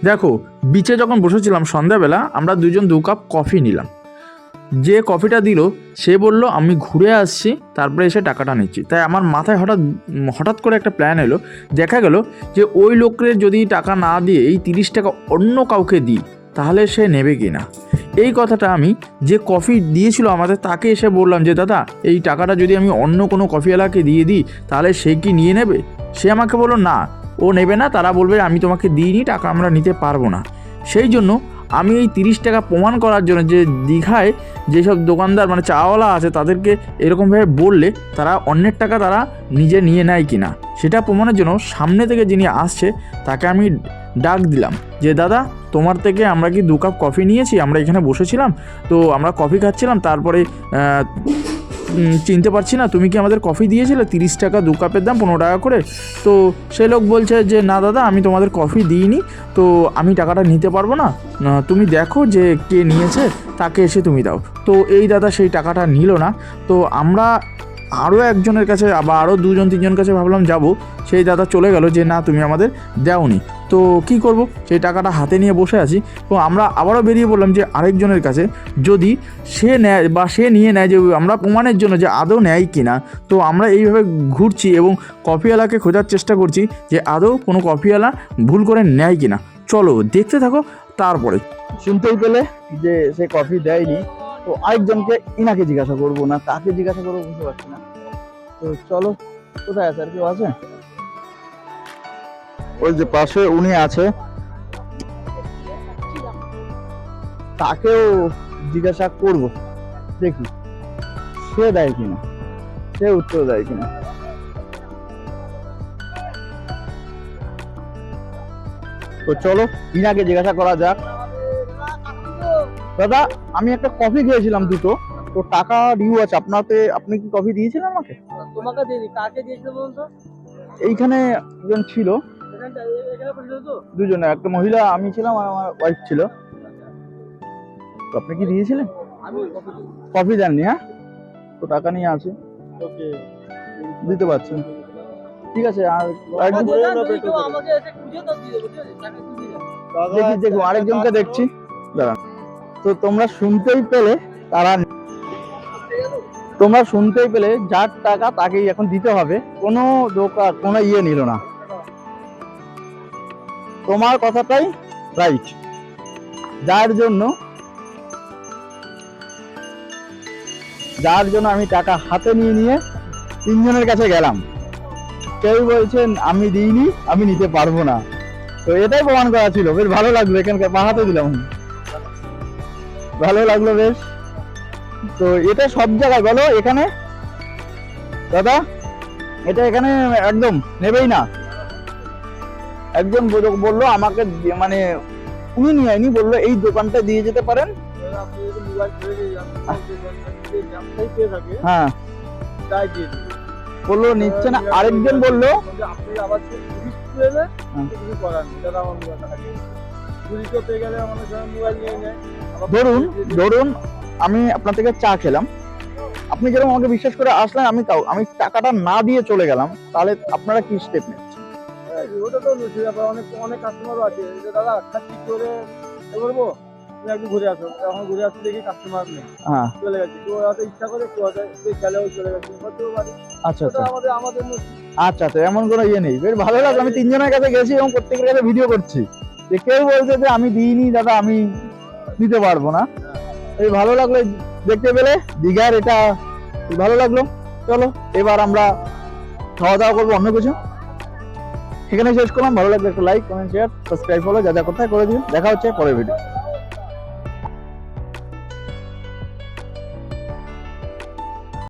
দেখো, বিচে যখন বসেছিলাম সন্ধ্যাবেলা, আমরা দুজন 2 কাপ কফি নিলাম। যে কফিটা দিল সে বলল আমি ঘুরে আসছি, তারপরে এসে টাকাটা নিচ্ছি। তাই আমার মাথায় হঠাৎ করে একটা প্ল্যান এলো। দেখা গেল যে ওই লোকের যদি টাকা না দিয়ে এই 30 টাকা অন্য কাউকে দিই, তাহলে সে নেবে কি না। এই কথাটা আমি যে কফি দিয়েছিল আমাদের তাকে এসে বললাম যে দাদা, এই টাকাটা যদি আমি অন্য কোনো কফিওয়ালাকে দিয়ে দিই তাহলে সে কি নিয়ে নেবে? সে আমাকে বলল না, ও নেবে না, তারা বলবে আমি তোমাকে দিইনি, টাকা আমরা নিতে পারবো না। সেই জন্য আমি এই 30 টাকা প্রমাণ করার জন্য যে দীঘায় যেসব দোকানদার মানে চাওয়ালা আছে তাদেরকে এরকমভাবে বললে তারা অন্যের টাকা তারা নিজে নিয়ে নেয় কি না, সেটা প্রমাণের জন্য সামনে থেকে যিনি আসছে তাকে আমি ডাক দিলাম যে দাদা, তোমার থেকে আমরা কি 2 কাপ কফি নিয়েছি, আমরা এখানে বসেছিলাম, তো আমরা কফি খাচ্ছিলাম, তারপরে চিনতে পারছি না, তুমি কি আমাদের কফি দিয়েছিলে 30 টাকা 2 কাপের দাম 15 টাকা করে? তো সে লোক বলছে যে না দাদা, আমি তোমাদের কফি দিইনি, তো আমি টাকাটা নিতে পারবো না, তুমি দেখো যে কে নিয়েছে তাকে এসে তুমি দাও। তো এই দাদা সেই টাকাটা নিল না। তো আমরা আরও একজনের কাছে বা আরও 2-3 কাছে ভাবলাম যাব, সেই দাদা চলে গেল যে না তুমি আমাদের দাওনি। তো কি করব, সেই টাকাটা হাতে নিয়ে বসে আছি। তো আমরা আবারও বেরিয়ে পড়লাম যে আরেকজনের কাছে, যদি সে নেয় বা সে নিয়ে নেয়, যে আমরা প্রমাণের জন্য যে আদৌ নেয় কি না। তো আমরা এইভাবে ঘুরছি এবং কফিওয়ালাকে খোঁজার চেষ্টা করছি যে আদৌ কোনো কফিওয়ালা ভুল করে নেয় কি না। চলো দেখতে থাকো। তারপরে শুনতেই পেলে যে সে কফি দেয়নি, তো আরেকজনকে ইনাকে জিজ্ঞাসা করবো না কাকে জিজ্ঞাসা করবো বুঝতে পারছি না। তো চলো, কোথায় আছে, আর কেউ আছে? ওই যে পাশে উনি আছে, তাকেও জিজ্ঞাসা করব, দেখি সে দেয় কিনা, সে উত্তর দেয় কিনা। তো চলো ইনাকে জিজ্ঞাসা করা যাক। দাদা, আমি একটা কফি খেয়েছিলাম 2টো, তো টাকা ডিউ আছে আপনাতে, আপনি কি কফি দিয়েছিলেন আমাকে? তোমাকে দিইনি, কাকে দিয়েছিল বলুন তো? এইখানে একজন ছিল, এখানে বসেছিল তো? দুজনে, একটা মহিলা আমি ছিলাম আর আমার ওয়াইফ ছিল। তো আপনি কি দিয়েছিলেন? আমি কফি দিই। কফি দেননি? হ্যাঁ, তো টাকা নিয়ে আছে, ওকে, দিতে পারছেন, ঠিক আছে। আর আরেকজন কেউ আমাকে এসে খুঁজে তো দিয়ে দেবো, ঠিক আছে? টাকা খুঁজে দাও। দেখি, দেখো আরেকজনকে দেখছি, দাঁড়ান। তো তোমরা শুনতেই পেলে, তোমরা শুনতেই পেলে যার টাকা তাকেই এখন দিতে হবে, কোনো দোকান কোনো নিল না। তোমার কথাটাই রাইট, যার জন্য আমি টাকা হাতে নিয়ে 3জনের কাছে গেলাম, কেউ বলছেন আমি দিইনি, আমি নিতে পারবো না। তো এটাই প্রমাণ করা ছিল। বেশ ভালো লাগলো, এখানকার পাহাতে দিলাম, ভালো লাগলো বেশ। তো এটা সব জায়গায় বলো, এখানে দাদা এটা এখানে একদম নেবেই না। একজন বললো আমাকে, মানে উনি নিয়ে আইনি, বললো এই দোকানটা দিয়ে যেতে পারেন। আপনি যদি মোবাইল ছেড়ে দিয়ে ব্যবসায়ী পেয়ে থাকে, হ্যাঁ, তাই দিয়ে দিন। বললো নিচ্ছে না। আরেকজন বললো আপনি আবার পুলিশ পেলে কিছু করার নেই, দাদা আমার মোবাইল টাকা দিয়ে পুলিশও পেয়ে গেলে আমাদের মোবাইল নিয়ে নেয়। ধরুন আমি আপনার থেকে চা খেলাম, আপনি যেরকম আমাকে বিশ্বাস করে আসলেন, আমি টাকাটা না দিয়ে চলে গেলাম, তাহলে আপনারা কি স্টেপ নিচ্ছেন? ওটা তো ব্যাপার, অনেক কাস্টমারও আছে যে দাদা খাচ্ছি করে বলবো তুমি একটু ঘুরে আসো, এখন ঘুরে আসতে দেখি কাস্টমার নেই, হ্যাঁ চলে গেছে, কেউ হয়তো ইচ্ছা করে, কেউ হয়তো গেলেও চলে গেছে, হতেও পারে। আচ্ছা আচ্ছা আমাদের আচ্ছা আচ্ছা, এমন কোনো নেই। বেশ ভালো লাগলো, আমি 3জনের কাছে গেছি এবং প্রত্যেকের কাছে ভিডিও করছি, যে কেউ বলছে যে আমি দিইনি দাদা, আমি দিতে পারবো না। এই ভালো লাগলো দেখতে পেলে দীঘার, এটা ভালো লাগলো। চলো এবার আমরা খাওয়া দাওয়া করবো অন্য কিছু, এখানে শেষ করলাম। ভালো লাগলো একটা like, comment, share, subscribe, follow যা যা কোথায় করে দিন। দেখা হচ্ছে পরের ভিডিও।